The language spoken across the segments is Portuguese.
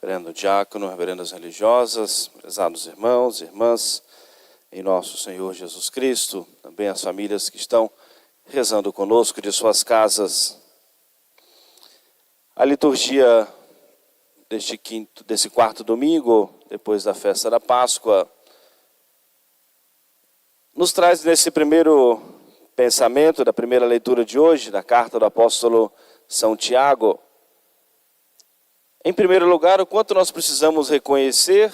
Reverendo diácono, reverendas religiosas, prezados irmãos e irmãs, em nosso Senhor Jesus Cristo, também as famílias que estão rezando conosco de suas casas. A liturgia desse quarto domingo, depois da festa da Páscoa, nos traz nesse primeiro pensamento da primeira leitura de hoje, da carta do apóstolo São Tiago. Em primeiro lugar, o quanto nós precisamos reconhecer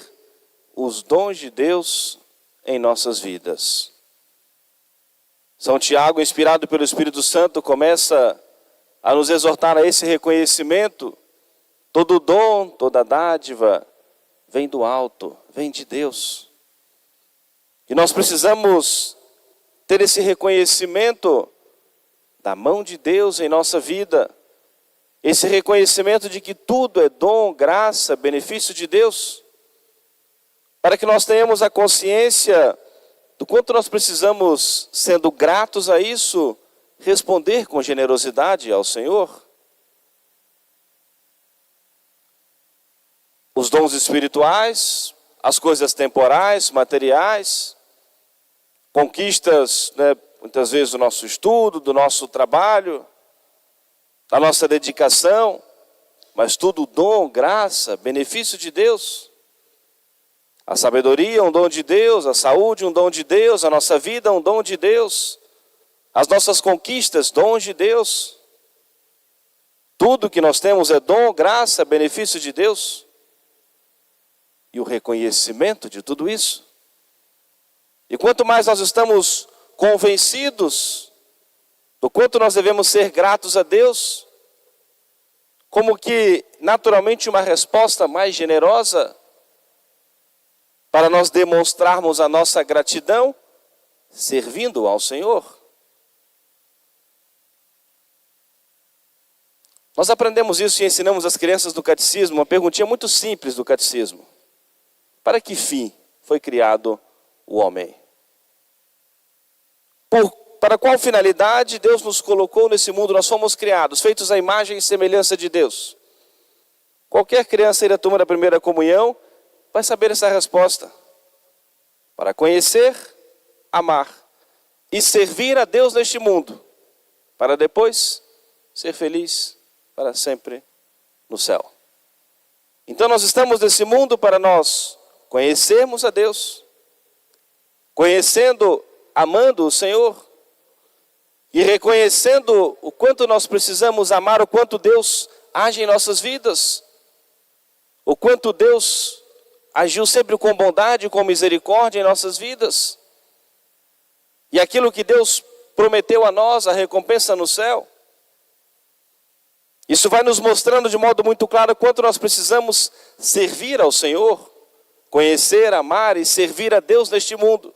os dons de Deus em nossas vidas. São Tiago, inspirado pelo Espírito Santo, começa a nos exortar a esse reconhecimento. Todo dom, toda dádiva vem do alto, vem de Deus. E nós precisamos ter esse reconhecimento da mão de Deus em nossa vida. Esse reconhecimento de que tudo é dom, graça, benefício de Deus. Para que nós tenhamos a consciência do quanto nós precisamos, sendo gratos a isso, responder com generosidade ao Senhor. Os dons espirituais, as coisas temporais, materiais, conquistas, muitas vezes do nosso estudo, do nosso trabalho, da nossa dedicação, mas tudo dom, graça, benefício de Deus. A sabedoria é um dom de Deus, a saúde um dom de Deus, a nossa vida é um dom de Deus, as nossas conquistas, dons de Deus. Tudo que nós temos é dom, graça, benefício de Deus. E o reconhecimento de tudo isso. E quanto mais nós estamos convencidos do quanto nós devemos ser gratos a Deus, como que naturalmente uma resposta mais generosa para nós demonstrarmos a nossa gratidão servindo ao Senhor. Nós aprendemos isso e ensinamos às crianças do catecismo, uma perguntinha muito simples do catecismo. Para que fim foi criado o homem? Para qual finalidade Deus nos colocou nesse mundo? Nós fomos criados, feitos à imagem e semelhança de Deus. Qualquer criança ir à turma da primeira comunhão vai saber essa resposta. Para conhecer, amar e servir a Deus neste mundo, para depois ser feliz para sempre no céu. Então nós estamos nesse mundo para nós conhecermos a Deus, conhecendo, amando o Senhor, e reconhecendo o quanto nós precisamos amar, o quanto Deus age em nossas vidas, o quanto Deus agiu sempre com bondade e com misericórdia em nossas vidas. E aquilo que Deus prometeu a nós, a recompensa no céu. Isso vai nos mostrando de modo muito claro o quanto nós precisamos servir ao Senhor, conhecer, amar e servir a Deus neste mundo.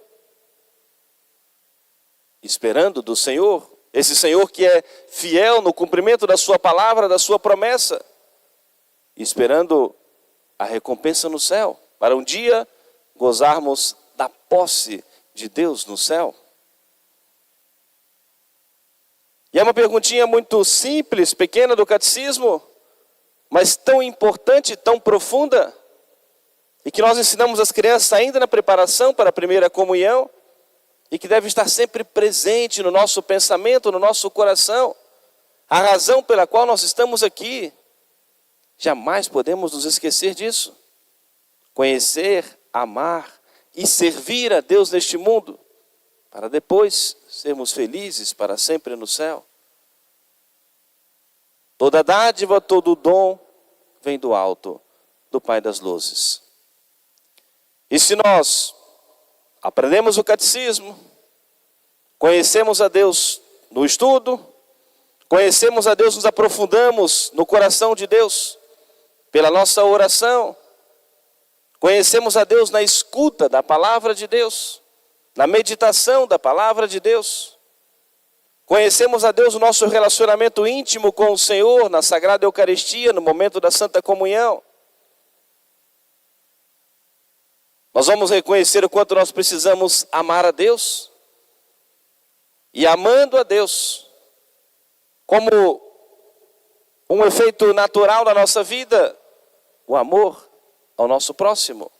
Esperando do Senhor, esse Senhor que é fiel no cumprimento da sua palavra, da sua promessa, esperando a recompensa no céu, para um dia gozarmos da posse de Deus no céu. E é uma perguntinha muito simples, pequena do catecismo, mas tão importante, tão profunda, e que nós ensinamos às crianças ainda na preparação para a primeira comunhão, e que deve estar sempre presente no nosso pensamento, no nosso coração. A razão pela qual nós estamos aqui. Jamais podemos nos esquecer disso. Conhecer, amar e servir a Deus neste mundo, para depois sermos felizes para sempre no céu. Toda dádiva, todo dom vem do alto, do Pai das luzes. E se nós aprendemos o catecismo, conhecemos a Deus no estudo, conhecemos a Deus, nos aprofundamos no coração de Deus, pela nossa oração, conhecemos a Deus na escuta da palavra de Deus, na meditação da palavra de Deus, conhecemos a Deus no nosso relacionamento íntimo com o Senhor, na Sagrada Eucaristia, no momento da Santa Comunhão. Nós vamos reconhecer o quanto nós precisamos amar a Deus. E amando a Deus, como um efeito natural da nossa vida, o amor ao nosso próximo.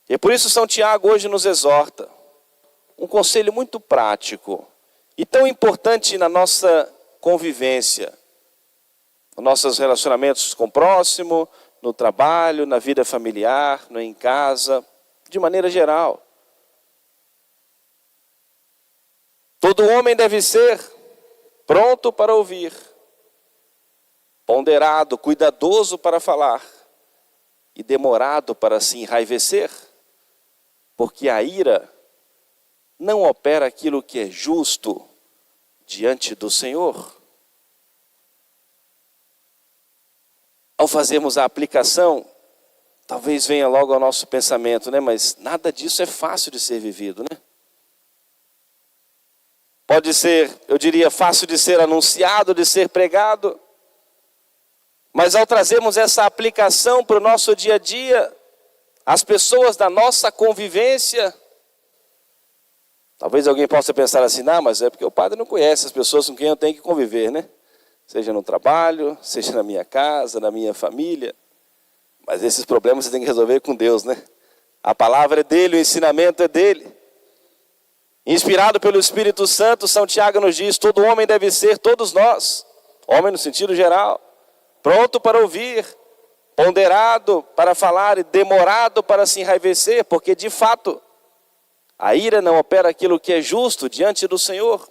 E por isso São Tiago hoje nos exorta, um conselho muito prático e tão importante na nossa convivência, nos nossos relacionamentos com o próximo, no trabalho, na vida familiar, em casa, de maneira geral. Todo homem deve ser pronto para ouvir, ponderado, cuidadoso para falar e demorado para se enraivecer, porque a ira não opera aquilo que é justo diante do Senhor. Ao fazermos a aplicação, talvez venha logo ao nosso pensamento, né? Mas nada disso é fácil de ser vivido, né? Pode ser, eu diria, fácil de ser anunciado, de ser pregado, mas ao trazermos essa aplicação para o nosso dia a dia, as pessoas da nossa convivência, talvez alguém possa pensar assim, não, mas é porque o padre não conhece as pessoas com quem eu tenho que conviver, né? Seja no trabalho, seja na minha casa, na minha família. Mas esses problemas você tem que resolver com Deus, né? A palavra é dele, o ensinamento é dele. Inspirado pelo Espírito Santo, São Tiago nos diz, todo homem deve ser, todos nós, homem no sentido geral, pronto para ouvir, ponderado para falar e demorado para se enraivecer, porque de fato, a ira não opera aquilo que é justo diante do Senhor.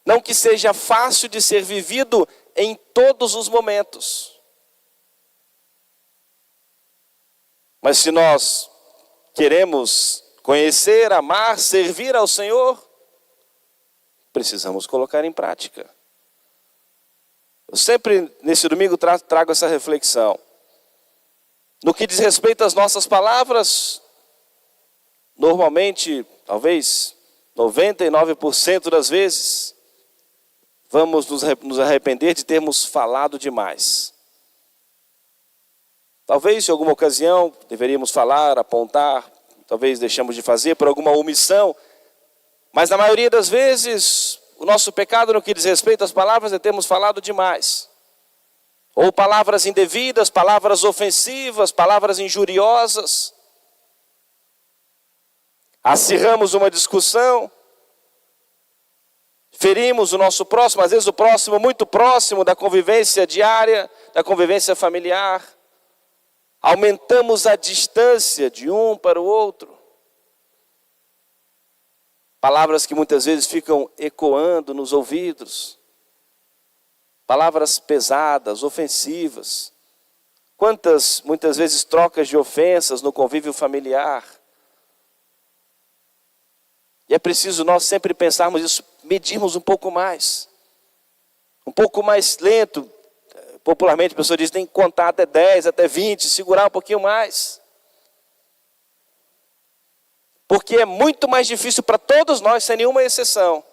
Não que seja fácil de ser vivido em todos os momentos. Mas se nós queremos conhecer, amar, servir ao Senhor, precisamos colocar em prática. Eu sempre, nesse domingo, trago essa reflexão. No que diz respeito às nossas palavras, normalmente, talvez 99% das vezes, vamos nos arrepender de termos falado demais. Talvez, em alguma ocasião, deveríamos falar, apontar, talvez deixamos de fazer por alguma omissão, mas na maioria das vezes, o nosso pecado no que diz respeito às palavras é termos falado demais. Ou palavras indevidas, palavras ofensivas, palavras injuriosas. Acirramos uma discussão, ferimos o nosso próximo, às vezes o próximo muito próximo da convivência diária, da convivência familiar. Aumentamos a distância de um para o outro. Palavras que muitas vezes ficam ecoando nos ouvidos. Palavras pesadas, ofensivas. Quantas, muitas vezes, trocas de ofensas no convívio familiar. E é preciso nós sempre pensarmos isso, medirmos um pouco mais lento. Popularmente a pessoa diz, tem que contar até 10, até 20, segurar um pouquinho mais. Porque é muito mais difícil para todos nós, sem nenhuma exceção.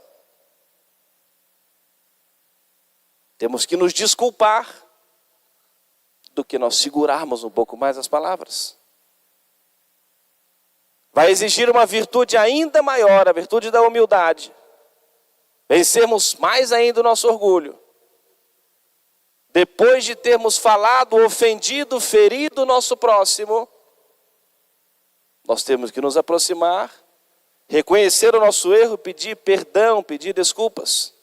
Temos que nos desculpar do que nós segurarmos um pouco mais as palavras. Vai exigir uma virtude ainda maior, a virtude da humildade. Vencermos mais ainda o nosso orgulho. Depois de termos falado, ofendido, ferido o nosso próximo, nós temos que nos aproximar, reconhecer o nosso erro, pedir perdão, pedir desculpas.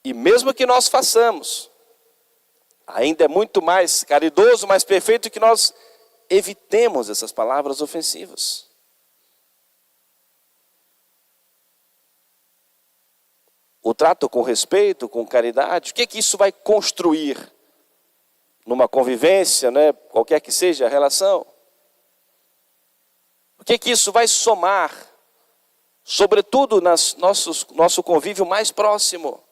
E mesmo que nós façamos, ainda é muito mais caridoso, mais perfeito que nós evitemos essas palavras ofensivas. O trato com respeito, com caridade, o que isso vai construir numa convivência, né, qualquer que seja a relação? O que isso vai somar, sobretudo no nosso convívio mais próximo?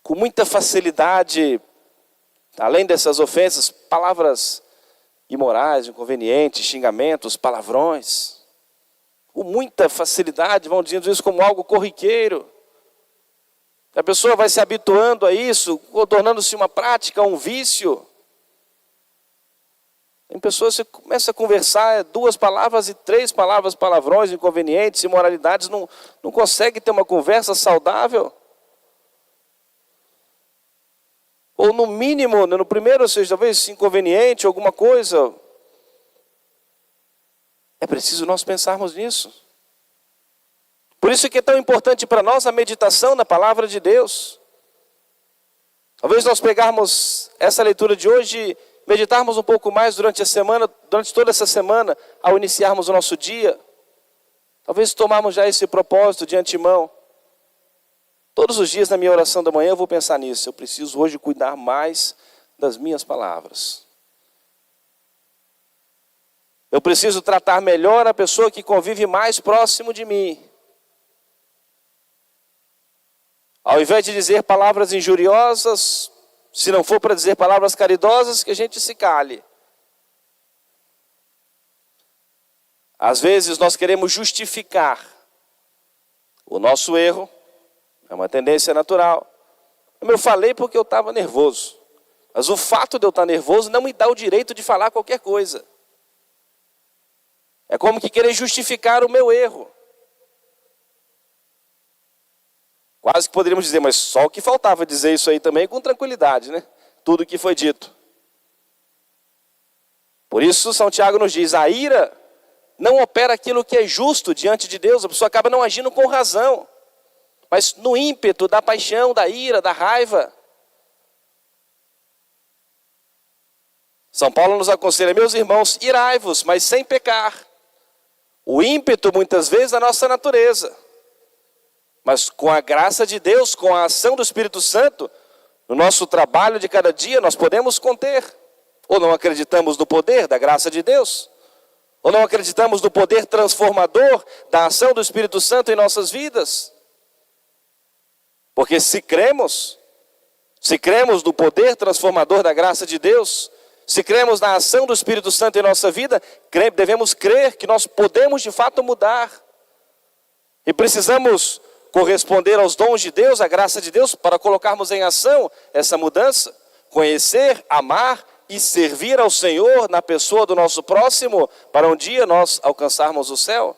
Com muita facilidade, além dessas ofensas, palavras imorais, inconvenientes, xingamentos, palavrões. Com muita facilidade, vão dizendo isso como algo corriqueiro. A pessoa vai se habituando a isso, tornando-se uma prática, um vício. Tem pessoas que começam a conversar 2 palavras e 3 palavras, palavrões, inconvenientes, imoralidades, não consegue ter uma conversa saudável. Ou no mínimo, no primeiro, ou seja, talvez inconveniente, alguma coisa. É preciso nós pensarmos nisso. Por isso que é tão importante para nós a meditação na palavra de Deus. Talvez nós pegarmos essa leitura de hoje, meditarmos um pouco mais durante a semana, durante toda essa semana, ao iniciarmos o nosso dia. Talvez tomarmos já esse propósito de antemão. Todos os dias na minha oração da manhã eu vou pensar nisso. Eu preciso hoje cuidar mais das minhas palavras. Eu preciso tratar melhor a pessoa que convive mais próximo de mim. Ao invés de dizer palavras injuriosas, se não for para dizer palavras caridosas, que a gente se cale. Às vezes nós queremos justificar o nosso erro, é uma tendência natural. Eu falei porque eu estava nervoso. Mas o fato de eu estar nervoso não me dá o direito de falar qualquer coisa. É como que querer justificar o meu erro. Quase que poderíamos dizer, mas só o que faltava dizer isso aí também com tranquilidade, né? Tudo que foi dito. Por isso São Tiago nos diz, a ira não opera aquilo que é justo diante de Deus. A pessoa acaba não agindo com razão. Mas no ímpeto da paixão, da ira, da raiva. São Paulo nos aconselha, meus irmãos, irai-vos, mas sem pecar. O ímpeto muitas vezes da nossa natureza. Mas com a graça de Deus, com a ação do Espírito Santo, no nosso trabalho de cada dia, nós podemos conter. Ou não acreditamos no poder da graça de Deus? Ou não acreditamos no poder transformador da ação do Espírito Santo em nossas vidas? Porque se cremos no poder transformador da graça de Deus, se cremos na ação do Espírito Santo em nossa vida, devemos crer que nós podemos de fato mudar. E precisamos corresponder aos dons de Deus, à graça de Deus, para colocarmos em ação essa mudança. Conhecer, amar e servir ao Senhor na pessoa do nosso próximo, para um dia nós alcançarmos o céu.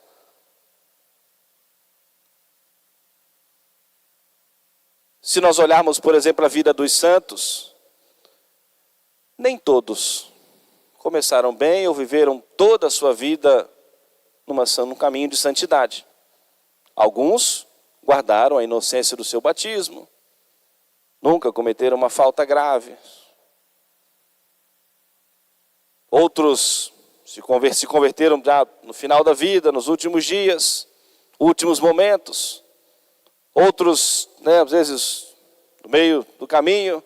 Se nós olharmos, por exemplo, a vida dos santos, nem todos começaram bem ou viveram toda a sua vida num caminho de santidade. Alguns guardaram a inocência do seu batismo, nunca cometeram uma falta grave. Outros se converteram já no final da vida, nos últimos dias, últimos momentos. Outros, às vezes, no meio do caminho,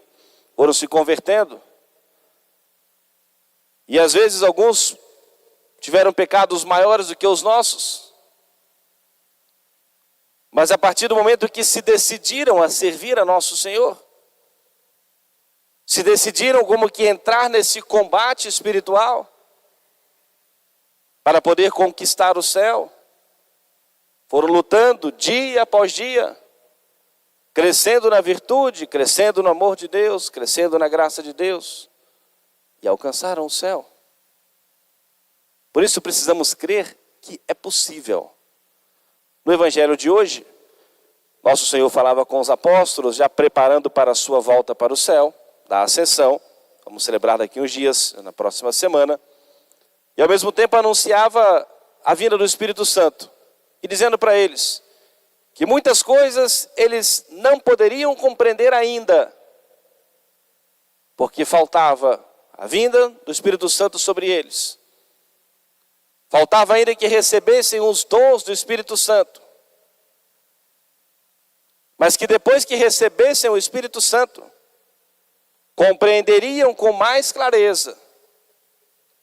foram se convertendo. E às vezes alguns tiveram pecados maiores do que os nossos. Mas a partir do momento que se decidiram a servir a nosso Senhor, se decidiram como que entrar nesse combate espiritual, para poder conquistar o céu, foram lutando dia após dia, crescendo na virtude, crescendo no amor de Deus, crescendo na graça de Deus, e alcançaram o céu. Por isso precisamos crer que é possível. No Evangelho de hoje, nosso Senhor falava com os apóstolos, já preparando para a sua volta para o céu, da ascensão. Vamos celebrar daqui uns dias, na próxima semana. E ao mesmo tempo anunciava a vinda do Espírito Santo. E dizendo para eles que muitas coisas eles não poderiam compreender ainda, porque faltava a vinda do Espírito Santo sobre eles. Faltava ainda que recebessem os dons do Espírito Santo. Mas que depois que recebessem o Espírito Santo, compreenderiam com mais clareza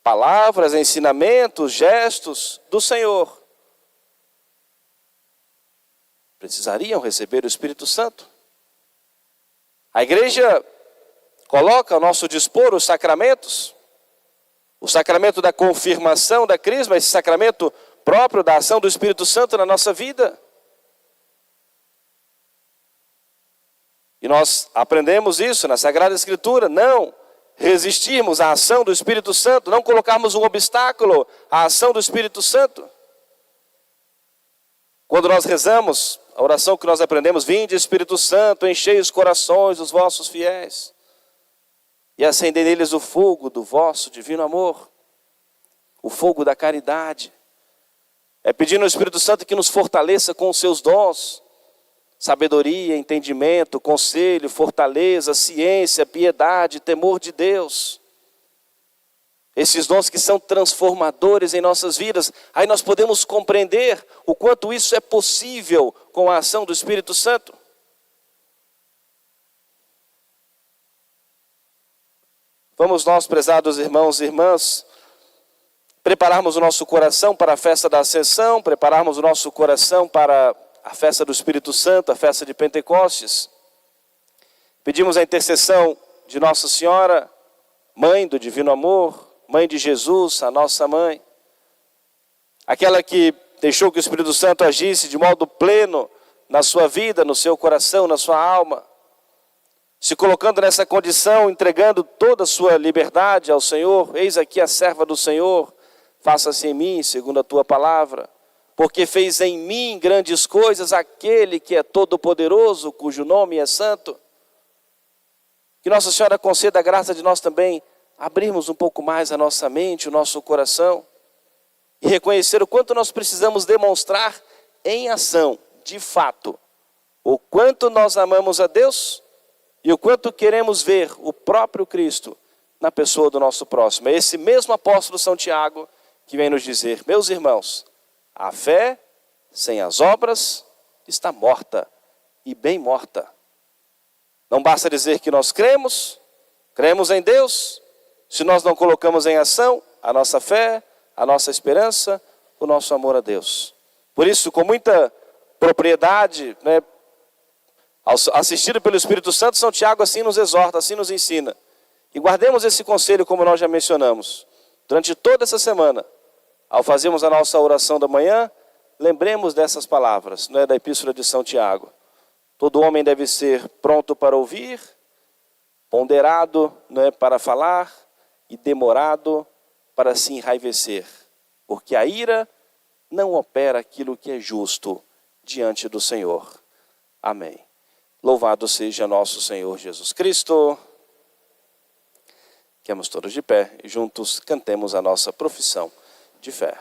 palavras, ensinamentos, gestos do Senhor. Precisariam receber o Espírito Santo. A igreja coloca ao nosso dispor os sacramentos, o sacramento da confirmação da crisma, esse sacramento próprio da ação do Espírito Santo na nossa vida. E nós aprendemos isso na Sagrada Escritura. Não resistirmos à ação do Espírito Santo, não colocarmos um obstáculo à ação do Espírito Santo. Quando nós rezamos, a oração que nós aprendemos, vinde Espírito Santo, enchei os corações dos vossos fiéis, e acendei neles o fogo do vosso divino amor, o fogo da caridade. É pedindo ao Espírito Santo que nos fortaleça com os seus dons, sabedoria, entendimento, conselho, fortaleza, ciência, piedade, temor de Deus. Esses dons que são transformadores em nossas vidas. Aí nós podemos compreender o quanto isso é possível com a ação do Espírito Santo. Vamos nós, prezados irmãos e irmãs, prepararmos o nosso coração para a festa da Ascensão, prepararmos o nosso coração para a festa do Espírito Santo, a festa de Pentecostes. Pedimos a intercessão de Nossa Senhora, Mãe do Divino Amor, Mãe de Jesus, a nossa Mãe, aquela que deixou que o Espírito Santo agisse de modo pleno na sua vida, no seu coração, na sua alma, se colocando nessa condição, entregando toda a sua liberdade ao Senhor. Eis aqui a serva do Senhor, faça-se em mim segundo a tua palavra, porque fez em mim grandes coisas aquele que é todo-poderoso, cujo nome é santo. Que Nossa Senhora conceda a graça de nós também abrirmos um pouco mais a nossa mente, o nosso coração, e reconhecer o quanto nós precisamos demonstrar em ação, de fato, o quanto nós amamos a Deus e o quanto queremos ver o próprio Cristo na pessoa do nosso próximo. É esse mesmo apóstolo São Tiago que vem nos dizer: meus irmãos, a fé sem as obras está morta, e bem morta. Não basta dizer que nós cremos em Deus, se nós não colocamos em ação a nossa fé, a nossa esperança, o nosso amor a Deus. Por isso, com muita propriedade, assistido pelo Espírito Santo, São Tiago assim nos exorta, assim nos ensina. E guardemos esse conselho, como nós já mencionamos, durante toda essa semana. Ao fazermos a nossa oração da manhã, lembremos dessas palavras, da Epístola de São Tiago. Todo homem deve ser pronto para ouvir, ponderado para falar e demorado para se enraivecer, porque a ira não opera aquilo que é justo diante do Senhor. Amém. Louvado seja nosso Senhor Jesus Cristo. Ficamos todos de pé e juntos cantemos a nossa profissão de fé.